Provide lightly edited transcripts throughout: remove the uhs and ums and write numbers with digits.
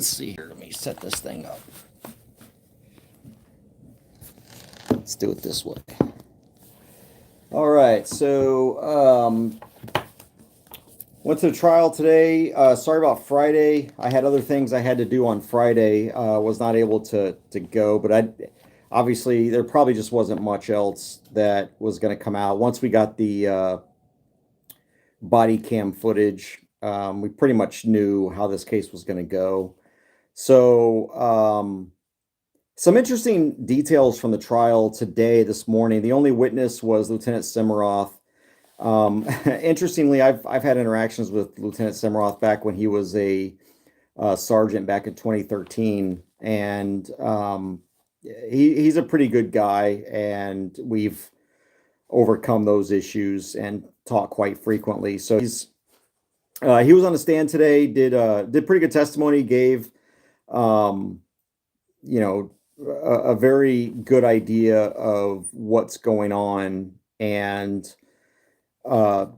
Let's see here. Let me set this thing up. Let's do it this way. All right. So, went to the trial today. Sorry about Friday. I had other things I had to do on Friday. Was not able to go, but obviously there probably just wasn't much else that was going to come out once we got the body cam footage. We pretty much knew how this case was going to go. So, some interesting details from the trial today, this morning. The only witness was Lieutenant Simmeroth. Interestingly, I've had interactions with Lieutenant Simmeroth back when he was a sergeant back in 2013, and he's a pretty good guy, and we've overcome those issues and talk quite frequently. So he was on the stand today, did pretty good testimony, gave a very good idea of what's going on, and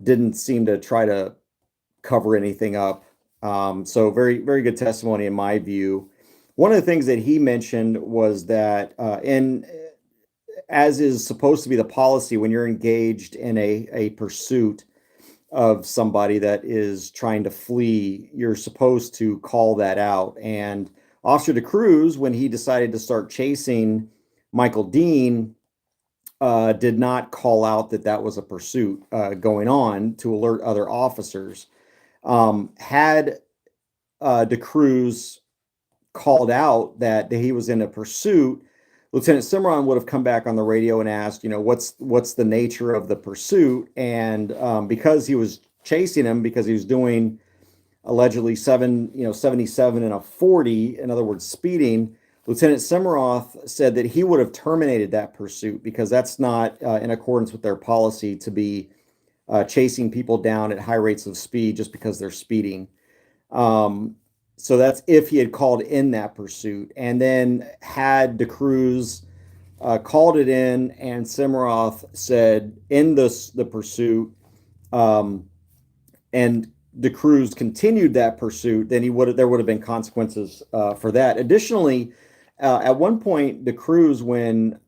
didn't seem to try to cover anything up. So very, very good testimony in my view. One of the things that he mentioned was that as is supposed to be the policy when you're engaged in a pursuit of somebody that is trying to flee, you're supposed to call that out. And Officer DeCruz, when he decided to start chasing Michael Dean, did not call out that was a pursuit going on to alert other officers. Had DeCruz called out that he was in a pursuit, Lieutenant Cimarron would have come back on the radio and asked, what's the nature of the pursuit? And because he was chasing him, because he was doing allegedly 77 and a 40, in other words, speeding, Lieutenant Simmeroth said that he would have terminated that pursuit because that's not in accordance with their policy to be chasing people down at high rates of speed just because they're speeding. So that's if he had called in that pursuit. And then had DeCruz called it in and Simmeroth said in the pursuit, and DeCruz continued that pursuit, then there would have been consequences for that. Additionally, at one point, DeCruz, when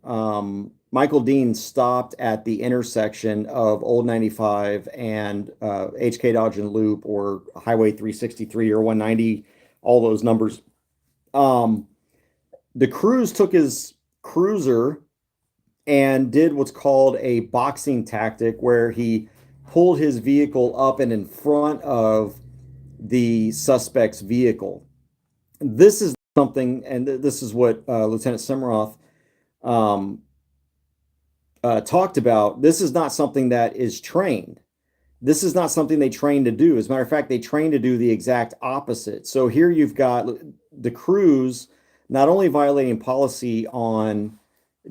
Michael Dean stopped at the intersection of Old 95 and HK Dodge and Loop, or Highway 363 or 190, all those numbers, DeCruz took his cruiser and did what's called a boxing tactic, where he pulled his vehicle up and in front of the suspect's vehicle. This is something, and this is what Lieutenant Simmeroth talked about. This is not something that is trained. This is not something they train to do. As a matter of fact, they train to do the exact opposite. So here you've got DeCruz not only violating policy on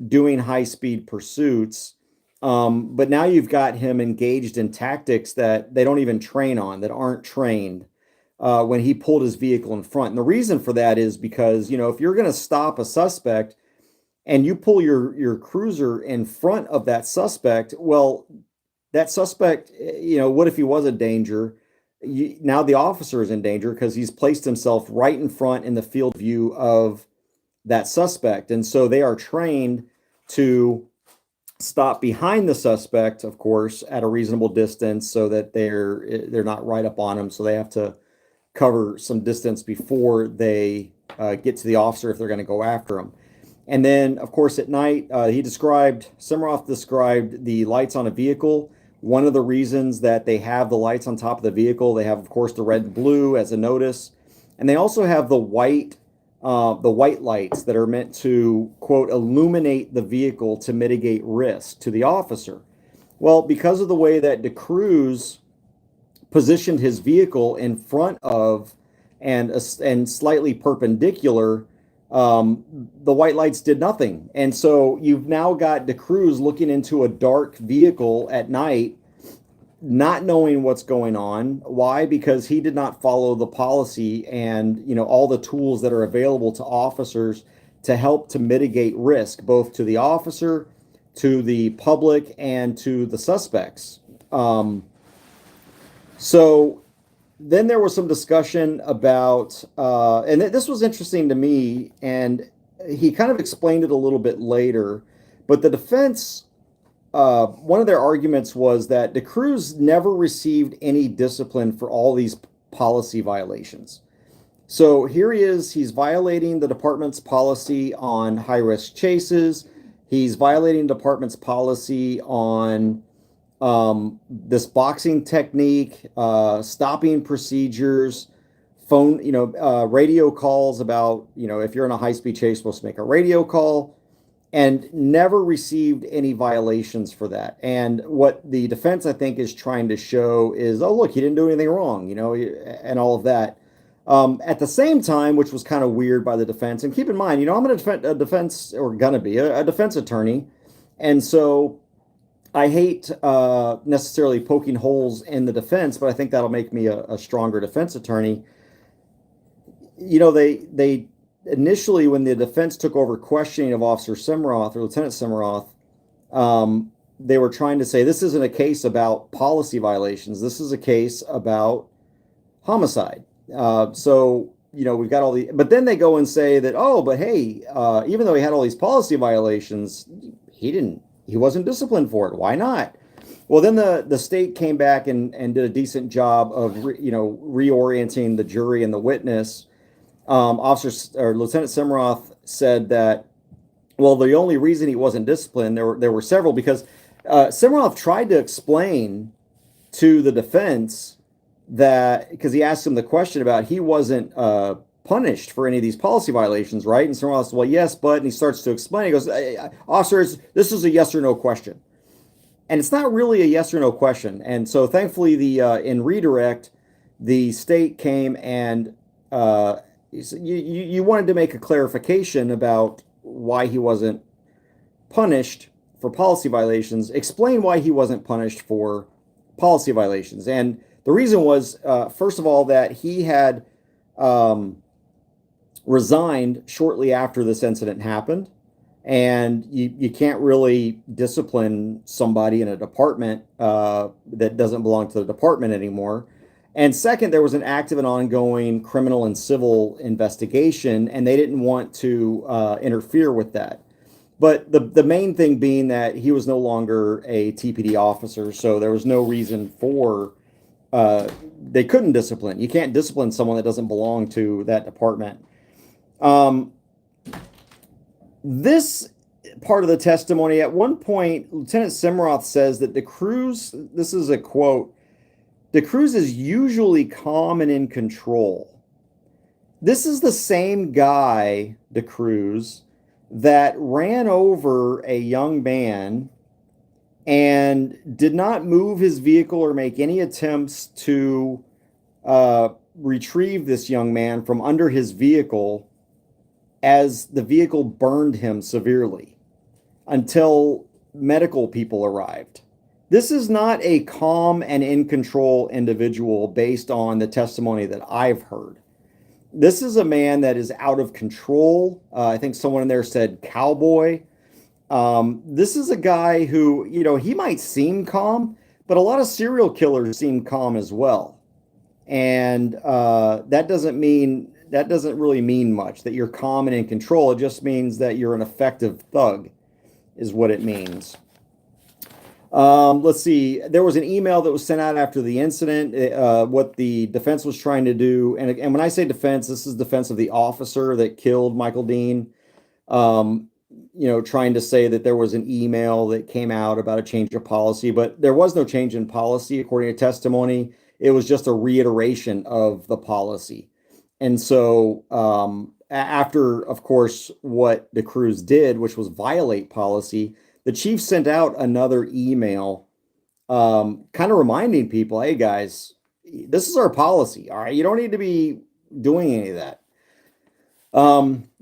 doing high-speed pursuits, but now you've got him engaged in tactics that they don't even train on, that aren't trained, when he pulled his vehicle in front. And the reason for that is because, if you're going to stop a suspect and you pull your cruiser in front of that suspect, well, that suspect, what if he was a danger? Now the officer is in danger because he's placed himself right in front in the field view of that suspect. And so they are trained to stop behind the suspect, of course, at a reasonable distance so that they're not right up on him. So they have to cover some distance before they get to the officer if they're going to go after him. And then, of course, at night, Simmeroth described the lights on a vehicle. One of the reasons that they have the lights on top of the vehicle, they have, of course, the red and blue as a notice. And they also have the white lights that are meant to, quote, illuminate the vehicle to mitigate risk to the officer. Well, because of the way that DeCruz positioned his vehicle in front of and slightly perpendicular, the white lights did nothing. And so you've now got DeCruz looking into a dark vehicle at night, not knowing what's going on. Why? Because he did not follow the policy and, all the tools that are available to officers to help to mitigate risk, both to the officer, to the public, and to the suspects. So then there was some discussion about, and this was interesting to me, and he kind of explained it a little bit later, but the defense, one of their arguments was that DeCruz never received any discipline for all these policy violations. So here he is, he's violating the department's policy on high risk chases. He's violating the department's policy on this boxing technique, stopping procedures, phone, radio calls about, if you're in a high speed chase, you're supposed to make a radio call, and never received any violations for that. And what the defense, I think, is trying to show is, oh, look, he didn't do anything wrong, and all of that. At the same time, which was kind of weird by the defense, and keep in mind, I'm a defense, or gonna be a defense attorney, and so I hate necessarily poking holes in the defense, but I think that'll make me a stronger defense attorney. They initially, when the defense took over questioning of Officer Simroth or Lieutenant Simroth, they were trying to say this isn't a case about policy violations. This is a case about homicide. We've got all the, but then they go and say that, oh, but hey, even though he had all these policy violations, he wasn't disciplined for it. Why not? Well, then the state came back and did a decent job of reorienting the jury and the witness. Officer or Lieutenant Simroth said that, well, the only reason he wasn't disciplined, there were several, because Simroth tried to explain to the defense that, because he asked him the question about he wasn't punished for any of these policy violations, right? And Simroth says, well, yes, but, and he starts to explain. He goes, hey, officers, this is a yes or no question. And it's not really a yes or no question. And so thankfully, in redirect, the state came and you wanted to make a clarification about why he wasn't punished for policy violations. Explain why he wasn't punished for policy violations. And the reason was, first of all, that he had resigned shortly after this incident happened. And you can't really discipline somebody in a department that doesn't belong to the department anymore. And second, there was an active and ongoing criminal and civil investigation, and they didn't want to interfere with that. But the main thing being that he was no longer a TPD officer, so there was no reason for they couldn't discipline. You can't discipline someone that doesn't belong to that department. This part of the testimony, at one point, Lieutenant Simroth says that DeCruz, this is a quote, DeCruz is usually calm and in control. This is the same guy, DeCruz, that ran over a young man and did not move his vehicle or make any attempts to retrieve this young man from under his vehicle as the vehicle burned him severely until medical people arrived. This is not a calm and in control individual based on the testimony that I've heard. This is a man that is out of control. I think someone in there said cowboy. This is a guy who, he might seem calm, but a lot of serial killers seem calm as well. And that doesn't really mean much, that you're calm and in control. It just means that you're an effective thug, is what it means. Let's see. There was an email that was sent out after the incident, what the defense was trying to do. And when I say defense, this is defense of the officer that killed Michael Dean. Trying to say that there was an email that came out about a change of policy, but there was no change in policy, according to testimony. It was just a reiteration of the policy. And so after, of course, what DeCruz did, which was violate policy, the chief sent out another email kind of reminding people, hey, guys, this is our policy. All right. You don't need to be doing any of that.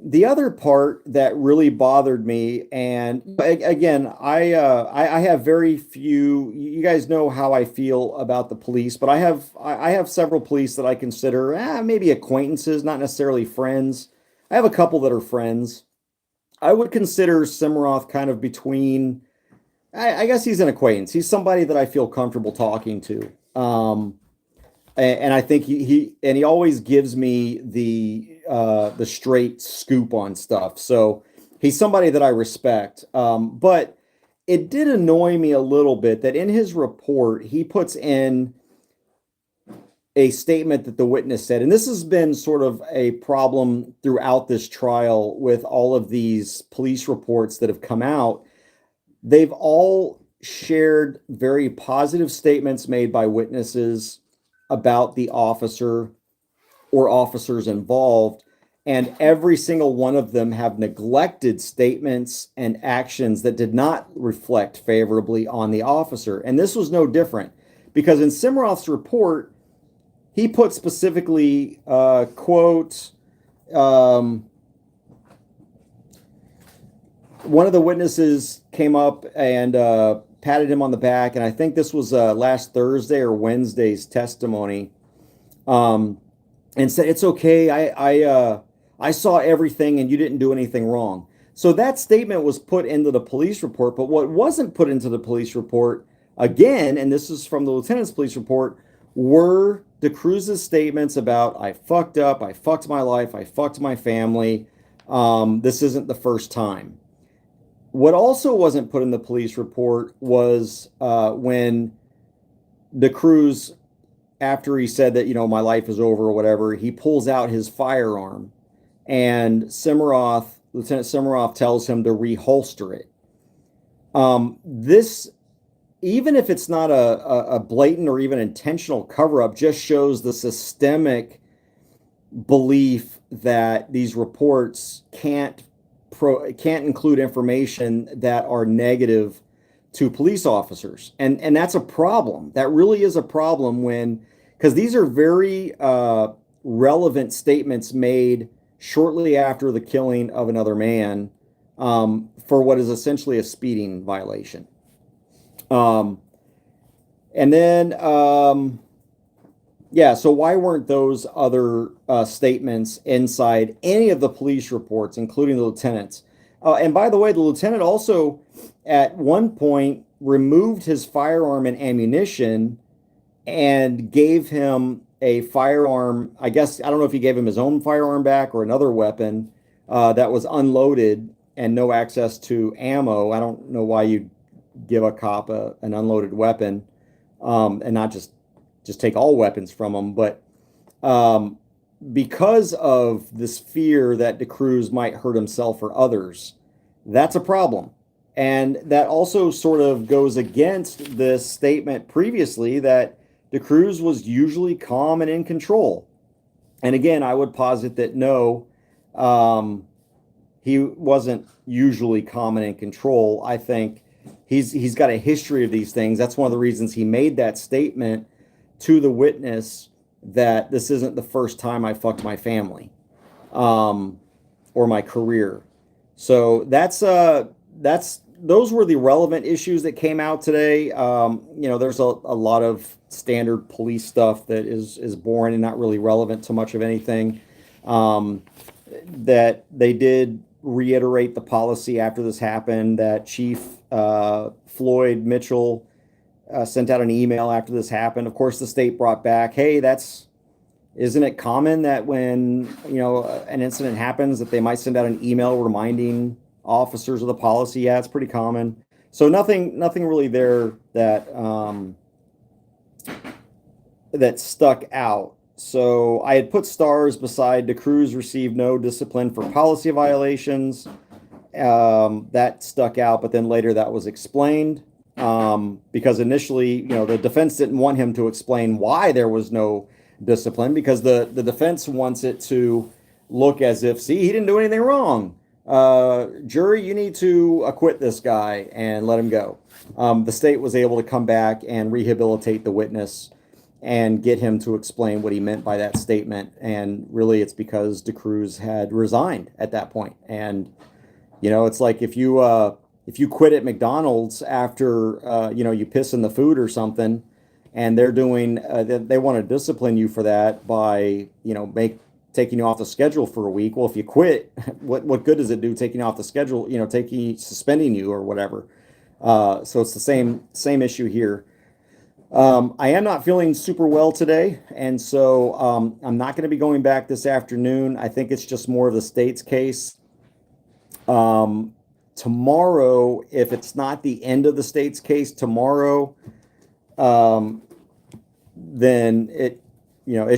The other part that really bothered me, and again, I have very few, you guys know how I feel about the police, but I have several police that I consider maybe acquaintances, not necessarily friends. I have a couple that are friends. I would consider Simroth kind of between, I guess he's an acquaintance. He's somebody that I feel comfortable talking to. and I think he always gives me the straight scoop on stuff. So he's somebody that I respect. But it did annoy me a little bit that in his report he puts in a statement that the witness said, and this has been sort of a problem throughout this trial with all of these police reports that have come out. They've all shared very positive statements made by witnesses about the officer or officers involved, and every single one of them have neglected statements and actions that did not reflect favorably on the officer. And this was no different because in Simroth's report, he put specifically, quote, one of the witnesses came up and patted him on the back, and I think this was last Thursday or Wednesday's testimony, and said, "It's okay. I saw everything, and you didn't do anything wrong." So that statement was put into the police report, but what wasn't put into the police report, again, and this is from the lieutenant's police report, were DeCruz's statements about I fucked up, I fucked my life, I fucked my family. This isn't the first time. What also wasn't put in the police report was when DeCruz, after he said that, my life is over or whatever, he pulls out his firearm and Lieutenant Simroth tells him to reholster it. This, even if it's not a blatant or even intentional cover-up, just shows the systemic belief that these reports can't include information that are negative to police officers. And that's a problem. That really is a problem because these are very relevant statements made shortly after the killing of another man for what is essentially a speeding violation. And then, so why weren't those other statements inside any of the police reports, including the lieutenant's? And by the way, the lieutenant also at one point removed his firearm and ammunition and gave him a firearm. I guess, I don't know if he gave him his own firearm back or another weapon that was unloaded and no access to ammo. I don't know why you'd give a cop an unloaded weapon and not just take all weapons from them. But because of this fear that DeCruz might hurt himself or others, that's a problem. And that also sort of goes against this statement previously that DeCruz was usually calm and in control. And again, I would posit that no, he wasn't usually calm and in control. I think he's got a history of these things. That's one of the reasons he made that statement to the witness that this isn't the first time I fucked my family or my career. So those were the relevant issues that came out today. There's a lot of standard police stuff that is boring and not really relevant to much of anything. That they did reiterate the policy after this happened, that Chief Floyd Mitchell sent out an email after this happened. Of course, the state brought back, hey, isn't it common that when, an incident happens that they might send out an email reminding officers of the policy? Yeah, it's pretty common. So nothing really there that stuck out. So I had put stars beside DeCruz received no discipline for policy violations. That stuck out, but then later that was explained because initially, the defense didn't want him to explain why there was no discipline because the defense wants it to look as if, see, he didn't do anything wrong. Jury, you need to acquit this guy and let him go. The state was able to come back and rehabilitate the witness and get him to explain what he meant by that statement. And really, it's because DeCruz had resigned at that point. And, it's like if you quit at McDonald's after, you piss in the food or something, and they're doing, they want to discipline you for that by, taking you off the schedule for a week. Well, if you quit, what good does it do taking you off the schedule, suspending you or whatever? So it's the same issue here. I am not feeling super well today, and so I'm not going to be going back this afternoon. I think it's just more of the state's case. Um, Tomorrow, if it's not the end of the state's case tomorrow, um, then it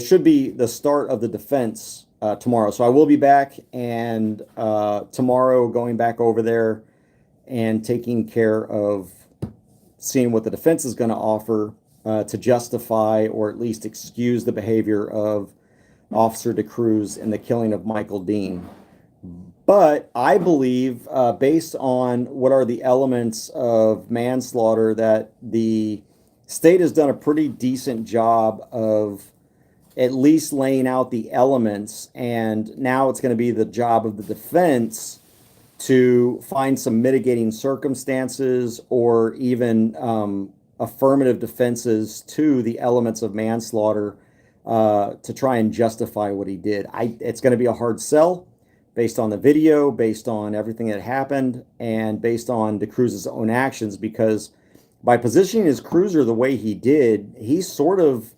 should be the start of the defense tomorrow. So I will be back, and tomorrow going back over there and taking care of seeing what the defense is going to offer to justify or at least excuse the behavior of Officer DeCruz in the killing of Michael Dean. But I believe, based on what are the elements of manslaughter, that the state has done a pretty decent job of at least laying out the elements. And now it's going to be the job of the defense to find some mitigating circumstances or even affirmative defenses to the elements of manslaughter to try and justify what he did. It's going to be a hard sell based on the video, based on everything that happened, and based on DeCruz's own actions, because by positioning his cruiser the way he did, he sort of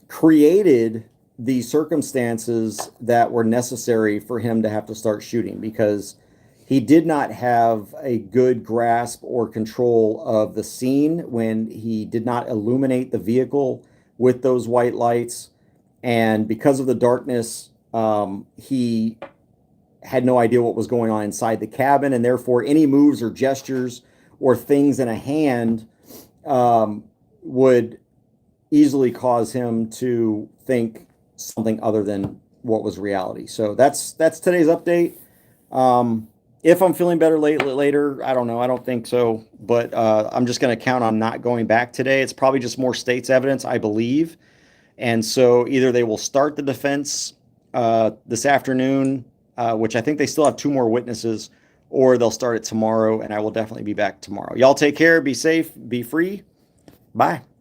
created the circumstances that were necessary for him to have to start shooting, because he did not have a good grasp or control of the scene when he did not illuminate the vehicle with those white lights. And because of the darkness, he had no idea what was going on inside the cabin, and therefore any moves or gestures or things in a hand would easily cause him to think something other than what was reality. So that's today's update. If I'm feeling better later, I don't know. I don't think so, but I'm just going to count on not going back today. It's probably just more state's evidence, I believe. And so either they will start the defense this afternoon, which I think they still have two more witnesses, or they'll start it tomorrow, and I will definitely be back tomorrow. Y'all take care, be safe, be free. Bye.